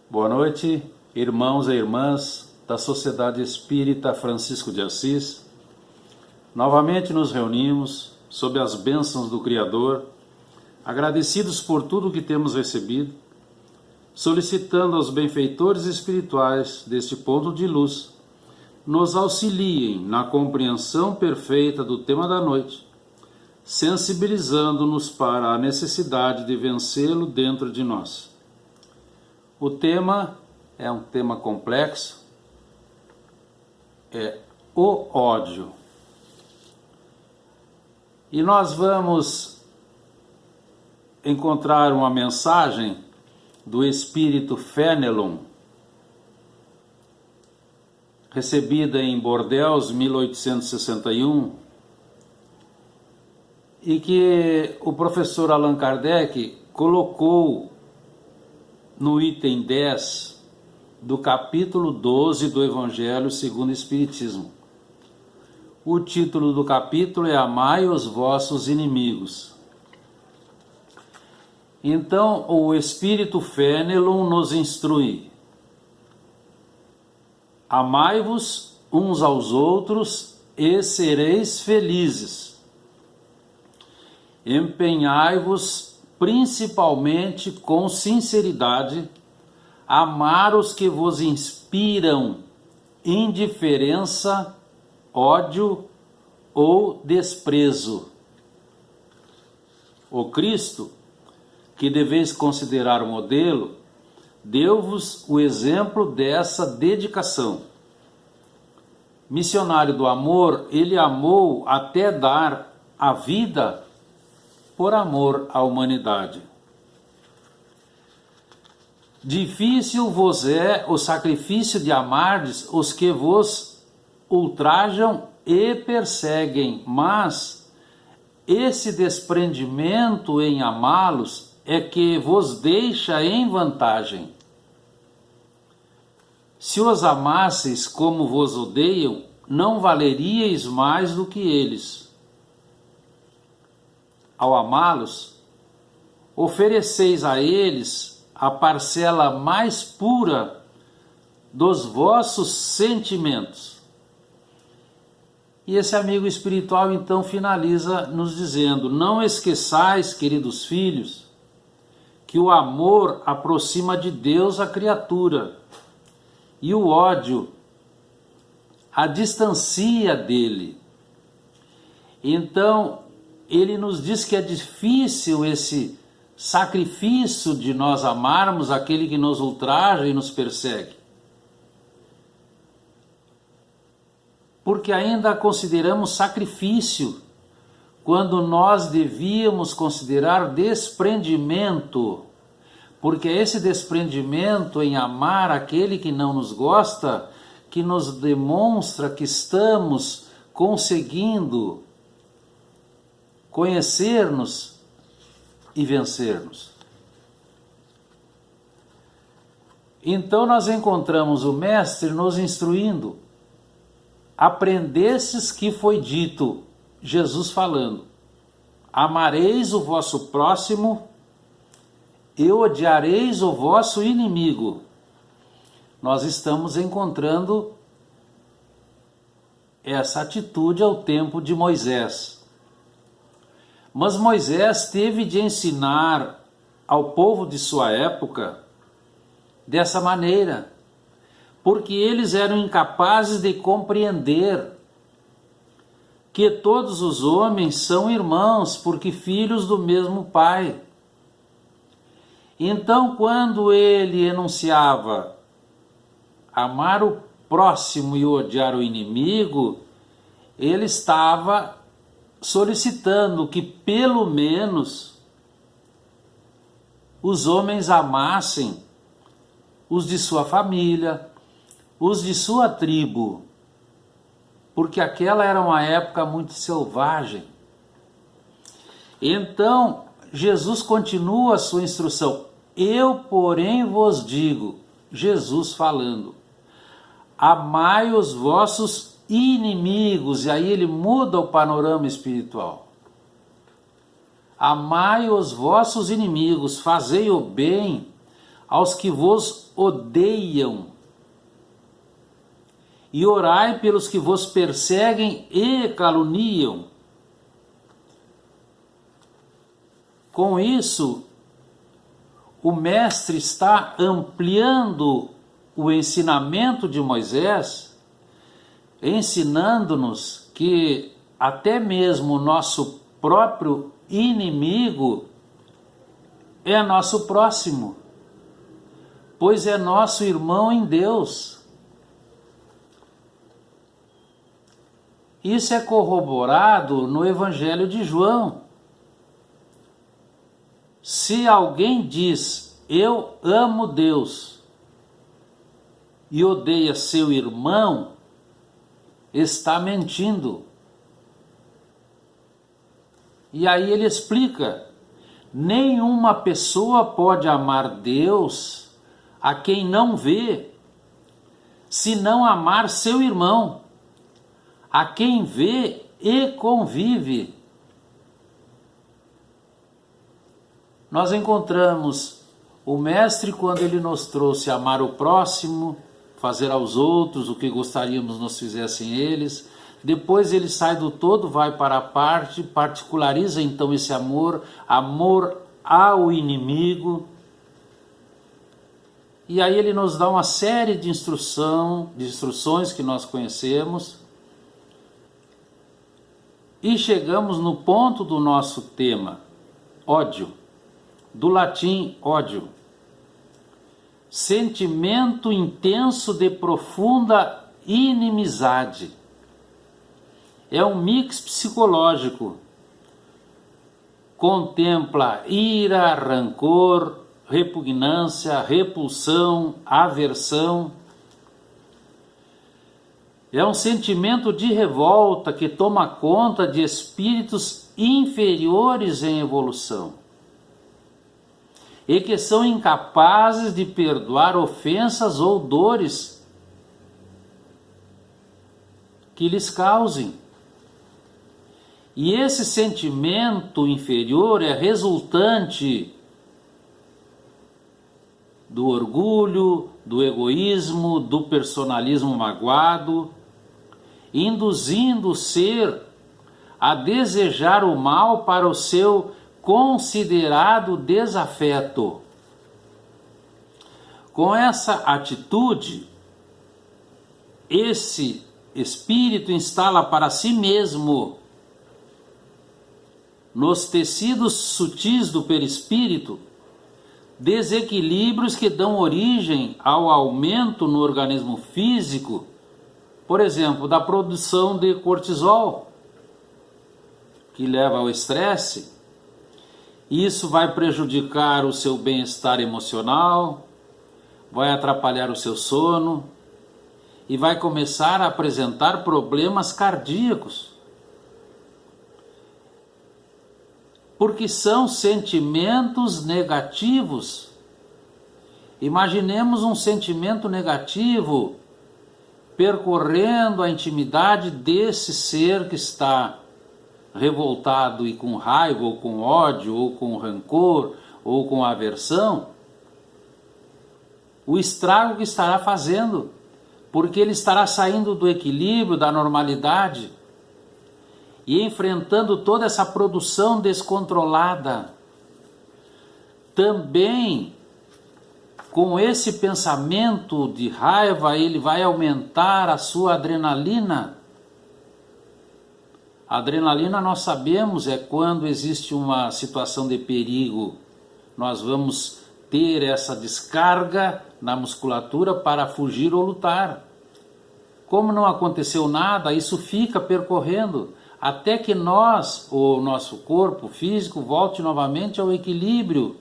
Boa noite, irmãos e irmãs da Sociedade Espírita Francisco de Assis. Novamente nos reunimos sob as bênçãos do Criador, agradecidos por tudo que temos recebido, solicitando aos benfeitores espirituais deste ponto de luz nos auxiliem na compreensão perfeita do tema da noite, sensibilizando-nos para a necessidade de vencê-lo dentro de nós. O tema é um tema complexo, é o ódio. E nós vamos encontrar uma mensagem do Espírito Fénelon, recebida em Bordeaux, 1861, e que o professor Allan Kardec colocou no item 10 do capítulo 12 do Evangelho segundo o Espiritismo. O título do capítulo é Amai os vossos inimigos. Então, o Espírito Fénelon nos instrui: amai-vos uns aos outros e sereis felizes. Empenhai-vos principalmente com sinceridade, amar os que vos inspiram indiferença, ódio ou desprezo. O Cristo, que deveis considerar o modelo, deu-vos o exemplo dessa dedicação. Missionário do amor, ele amou até dar a vida por amor à humanidade. Difícil vos é o sacrifício de amardes os que vos ultrajam e perseguem, mas esse desprendimento em amá-los é que vos deixa em vantagem. Se os amasseis como vos odeiam, não valeríeis mais do que eles. Ao amá-los, ofereceis a eles a parcela mais pura dos vossos sentimentos. E esse amigo espiritual então finaliza nos dizendo: não esqueçais, queridos filhos, que o amor aproxima de Deus a criatura e o ódio a distancia dele. Então, ele nos diz que é difícil esse sacrifício de nós amarmos aquele que nos ultraja e nos persegue, porque ainda consideramos sacrifício quando nós devíamos considerar desprendimento, porque é esse desprendimento em amar aquele que não nos gosta que nos demonstra que estamos conseguindo conhecer-nos e vencer-nos. Então nós encontramos o Mestre nos instruindo: aprendestes que foi dito, Jesus falando, amareis o vosso próximo e odiareis o vosso inimigo. Nós estamos encontrando essa atitude ao tempo de Moisés. Mas Moisés teve de ensinar ao povo de sua época dessa maneira, porque eles eram incapazes de compreender que todos os homens são irmãos, porque filhos do mesmo Pai. Então, quando ele enunciava amar o próximo e odiar o inimigo, ele estava solicitando que pelo menos os homens amassem os de sua família, os de sua tribo, porque aquela era uma época muito selvagem. Então, Jesus continua a sua instrução: eu, porém, vos digo, Jesus falando, amai os vossos inimigos. E aí ele muda o panorama espiritual. Amai os vossos inimigos, fazei o bem aos que vos odeiam. E orai pelos que vos perseguem e caluniam. Com isso, o mestre está ampliando o ensinamento de Moisés, ensinando-nos que até mesmo o nosso próprio inimigo é nosso próximo, pois é nosso irmão em Deus. Isso é corroborado no Evangelho de João. Se alguém diz, eu amo Deus, e odeia seu irmão, está mentindo. E aí ele explica, nenhuma pessoa pode amar Deus a quem não vê, se não amar seu irmão, a quem vê e convive. Nós encontramos o mestre quando ele nos trouxe amar o próximo, fazer aos outros o que gostaríamos nos fizessem eles. Depois ele sai do todo, vai para a parte, particulariza então esse amor ao inimigo. E aí ele nos dá uma série de instruções que nós conhecemos. E chegamos no ponto do nosso tema, ódio. Do latim ódio, sentimento intenso de profunda inimizade. É um mix psicológico. Contempla ira, rancor, repugnância, repulsão, aversão. É um sentimento de revolta que toma conta de espíritos inferiores em evolução e que são incapazes de perdoar ofensas ou dores que lhes causem. E esse sentimento inferior é resultante do orgulho, do egoísmo, do personalismo magoado, induzindo o ser a desejar o mal para o seu considerado desafeto. Com essa atitude, esse espírito instala para si mesmo, nos tecidos sutis do perispírito, desequilíbrios que dão origem ao aumento no organismo físico, por exemplo, da produção de cortisol, que leva ao estresse. Isso vai prejudicar o seu bem-estar emocional, vai atrapalhar o seu sono e vai começar a apresentar problemas cardíacos. Porque são sentimentos negativos. Imaginemos um sentimento negativo percorrendo a intimidade desse ser que está revoltado e com raiva, ou com ódio, ou com rancor, ou com aversão. O estrago que estará fazendo, porque ele estará saindo do equilíbrio, da normalidade, e enfrentando toda essa produção descontrolada. Também, com esse pensamento de raiva, ele vai aumentar a sua adrenalina. A adrenalina, nós sabemos, é quando existe uma situação de perigo. Nós vamos ter essa descarga na musculatura para fugir ou lutar. Como não aconteceu nada, isso fica percorrendo até que nós, o nosso corpo físico, volte novamente ao equilíbrio.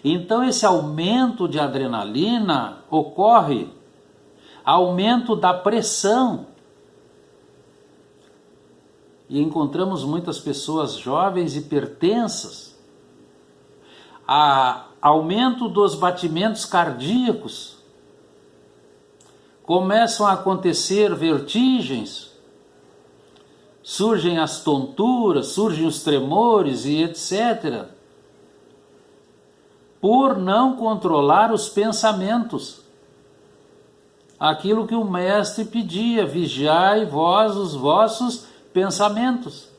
Então esse aumento de adrenalina ocorre, aumento da pressão. E encontramos muitas pessoas jovens hipertensas, aumento dos batimentos cardíacos, começam a acontecer vertigens, surgem as tonturas, surgem os tremores e etc., por não controlar os pensamentos. aquilo que o mestre pedia: vigiai vós os vossos pensamentos,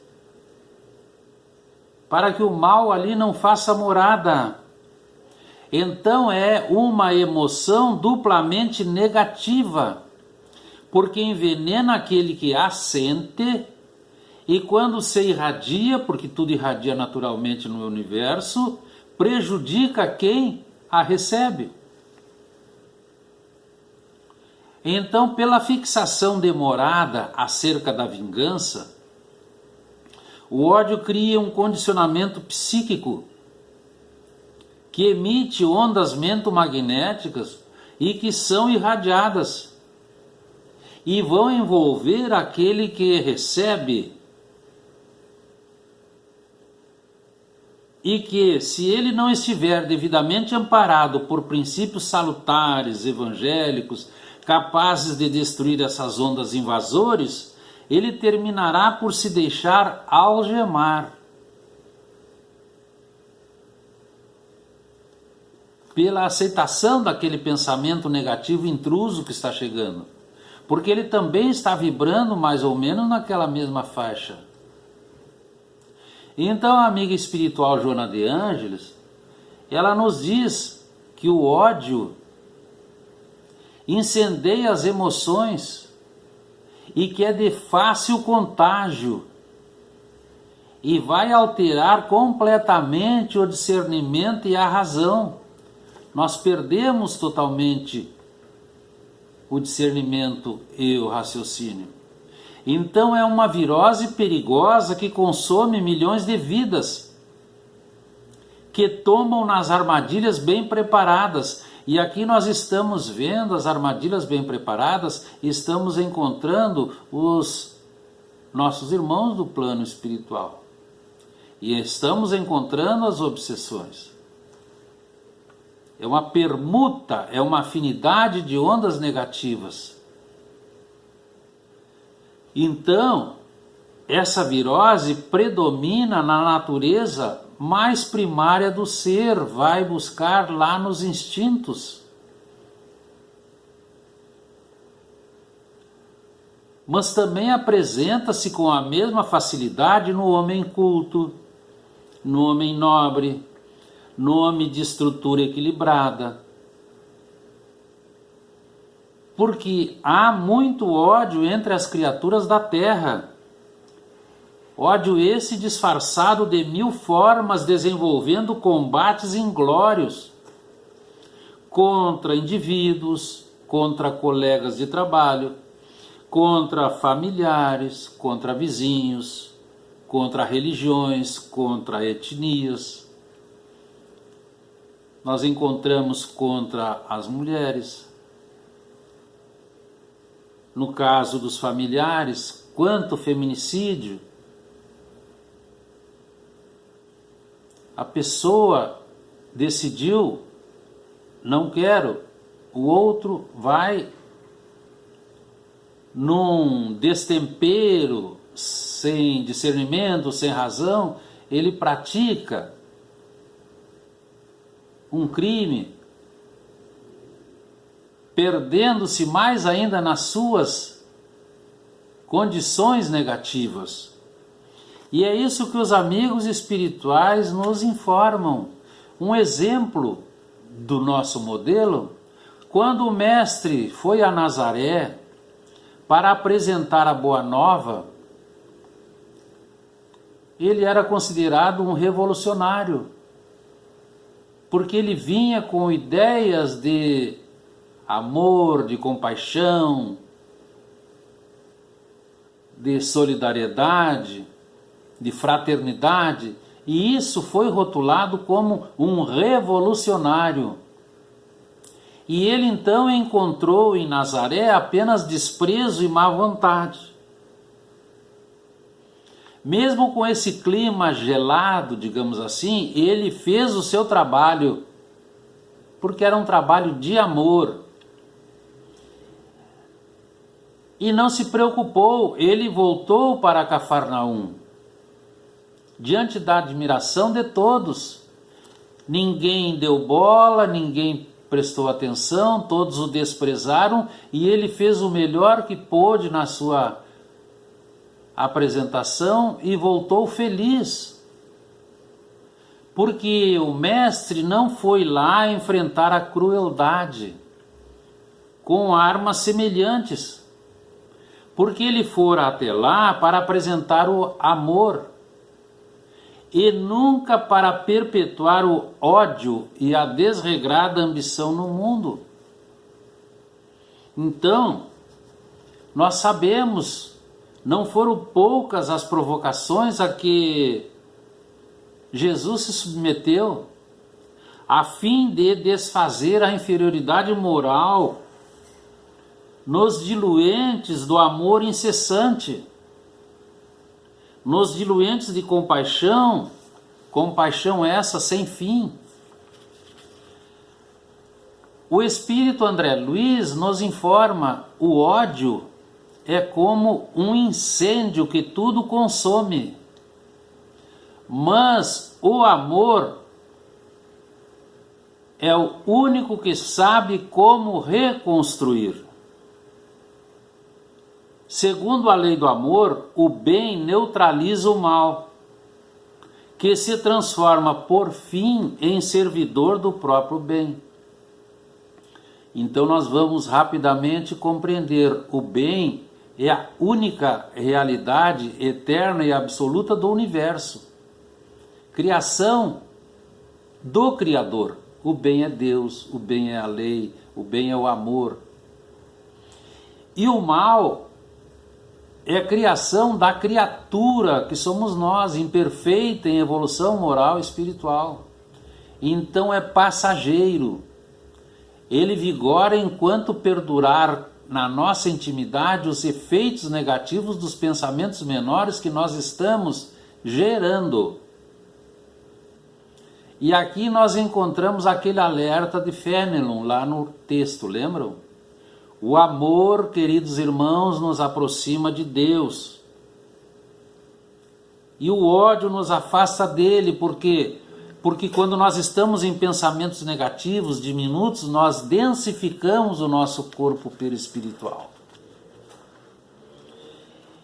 para que o mal ali não faça morada. Então é uma emoção duplamente negativa, porque envenena aquele que a sente, e quando se irradia, porque tudo irradia naturalmente no universo, prejudica quem a recebe. Então, pela fixação demorada acerca da vingança, o ódio cria um condicionamento psíquico que emite ondas mentomagnéticas e que são irradiadas e vão envolver aquele que recebe, e que, se ele não estiver devidamente amparado por princípios salutares, evangélicos, capazes de destruir essas ondas invasores, ele terminará por se deixar algemar pela aceitação daquele pensamento negativo intruso que está chegando, porque ele também está vibrando mais ou menos naquela mesma faixa. Então a amiga espiritual Joana de Ângeles, ela nos diz que o ódio incendeia as emoções e que é de fácil contágio e vai alterar completamente o discernimento e a razão. Nós perdemos totalmente o discernimento e o raciocínio. Então é uma virose perigosa que consome milhões de vidas, que tomam nas armadilhas bem preparadas. E aqui nós estamos vendo as armadilhas bem preparadas, e estamos encontrando os nossos irmãos do plano espiritual. E estamos encontrando as obsessões. É uma permuta, é uma afinidade de ondas negativas. Então, essa virose predomina na natureza mais primária do ser, vai buscar lá nos instintos. Mas também apresenta-se com a mesma facilidade no homem culto, no homem nobre, no homem de estrutura equilibrada. Porque há muito ódio entre as criaturas da terra. Ódio esse disfarçado de mil formas, desenvolvendo combates inglórios contra indivíduos, contra colegas de trabalho, contra familiares, contra vizinhos, contra religiões, contra etnias. Nós encontramos contra as mulheres. No caso dos familiares, quanto feminicídio. A pessoa decidiu, não quero, o outro vai num destempero, sem discernimento, sem razão, ele pratica um crime, perdendo-se mais ainda nas suas condições negativas. E é isso que os amigos espirituais nos informam. Um exemplo do nosso modelo, quando o mestre foi a Nazaré para apresentar a Boa Nova, ele era considerado um revolucionário, porque ele vinha com ideias de amor, de compaixão, de solidariedade, de fraternidade, e isso foi rotulado como um revolucionário. E ele então encontrou em Nazaré apenas desprezo e má vontade. Mesmo com esse clima gelado, digamos assim, ele fez o seu trabalho, porque era um trabalho de amor. E não se preocupou, ele voltou para Cafarnaum, diante da admiração de todos. Ninguém deu bola, ninguém prestou atenção, todos o desprezaram e ele fez o melhor que pôde na sua apresentação e voltou feliz. Porque o mestre não foi lá enfrentar a crueldade com armas semelhantes, porque ele fora até lá para apresentar o amor e nunca para perpetuar o ódio e a desregrada ambição no mundo. Então, nós sabemos, não foram poucas as provocações a que Jesus se submeteu a fim de desfazer a inferioridade moral nos diluentes do amor incessante, nos diluentes de compaixão, compaixão essa sem fim. O Espírito André Luiz nos informa: o ódio é como um incêndio que tudo consome, mas o amor é o único que sabe como reconstruir. Segundo a lei do amor, o bem neutraliza o mal, que se transforma por fim em servidor do próprio bem. Então nós vamos rapidamente compreender: o bem é a única realidade eterna e absoluta do universo. Criação do Criador. O bem é Deus, o bem é a lei, o bem é o amor. E o mal é a criação da criatura, que somos nós, imperfeita em evolução moral e espiritual. Então é passageiro. Ele vigora enquanto perdurar na nossa intimidade os efeitos negativos dos pensamentos menores que nós estamos gerando. E aqui nós encontramos aquele alerta de Fenelon lá no texto, lembram? O amor, queridos irmãos, nos aproxima de Deus. E o ódio nos afasta dele, porque quando nós estamos em pensamentos negativos, diminutos, nós densificamos o nosso corpo perispiritual.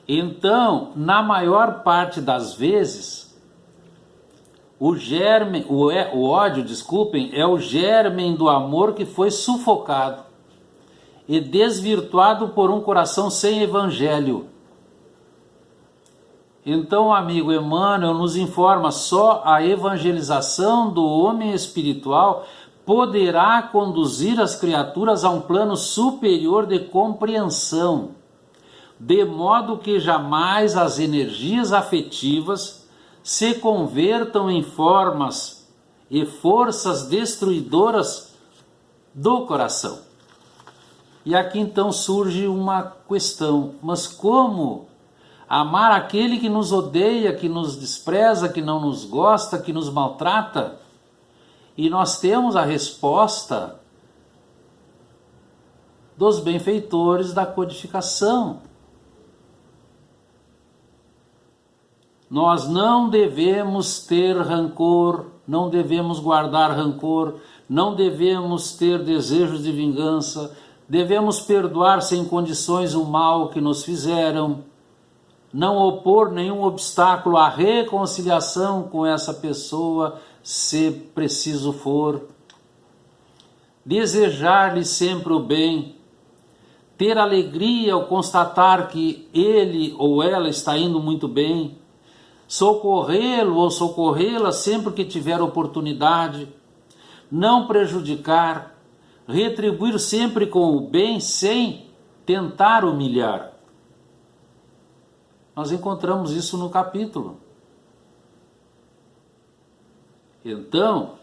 Então, na maior parte das vezes, o ódio, é o germe do amor que foi sufocado e desvirtuado por um coração sem evangelho. Então, amigo Emmanuel nos informa: só a evangelização do homem espiritual poderá conduzir as criaturas a um plano superior de compreensão, de modo que jamais as energias afetivas se convertam em formas e forças destruidoras do coração. E aqui então surge uma questão: mas como amar aquele que nos odeia, que nos despreza, que não nos gosta, que nos maltrata? E nós temos a resposta dos benfeitores da codificação. Nós não devemos ter rancor, não devemos guardar rancor, não devemos ter desejos de vingança, devemos perdoar sem condições o mal que nos fizeram, não opor nenhum obstáculo à reconciliação com essa pessoa, se preciso for, desejar-lhe sempre o bem, ter alegria ao constatar que ele ou ela está indo muito bem, socorrê-lo ou socorrê-la sempre que tiver oportunidade, não prejudicar, retribuir sempre com o bem sem tentar humilhar. Nós encontramos isso no capítulo. Então,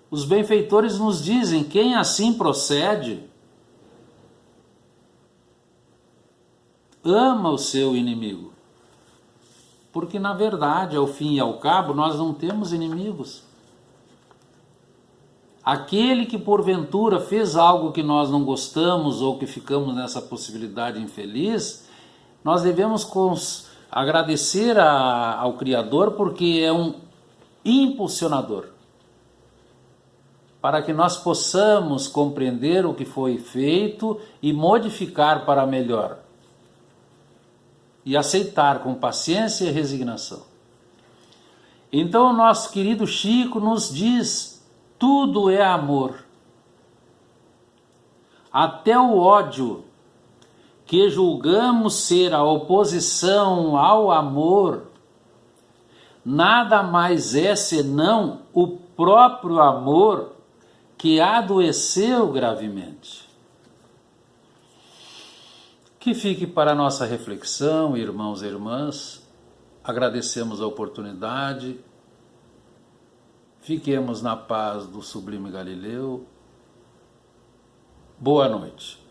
os benfeitores nos dizem: quem assim procede, ama o seu inimigo. Porque, na verdade, ao fim e ao cabo, nós não temos inimigos. Aquele que, porventura, fez algo que nós não gostamos ou que ficamos nessa possibilidade infeliz, nós devemos agradecer ao Criador, porque é um impulsionador para que nós possamos compreender o que foi feito e modificar para melhor. E aceitar com paciência e resignação. Então o nosso querido Chico nos diz, tudo é amor. Até o ódio, que julgamos ser a oposição ao amor, nada mais é senão o próprio amor que adoeceu gravemente. Que fique para a nossa reflexão, irmãos e irmãs. Agradecemos a oportunidade. Fiquemos na paz do Sublime Galileu. Boa noite.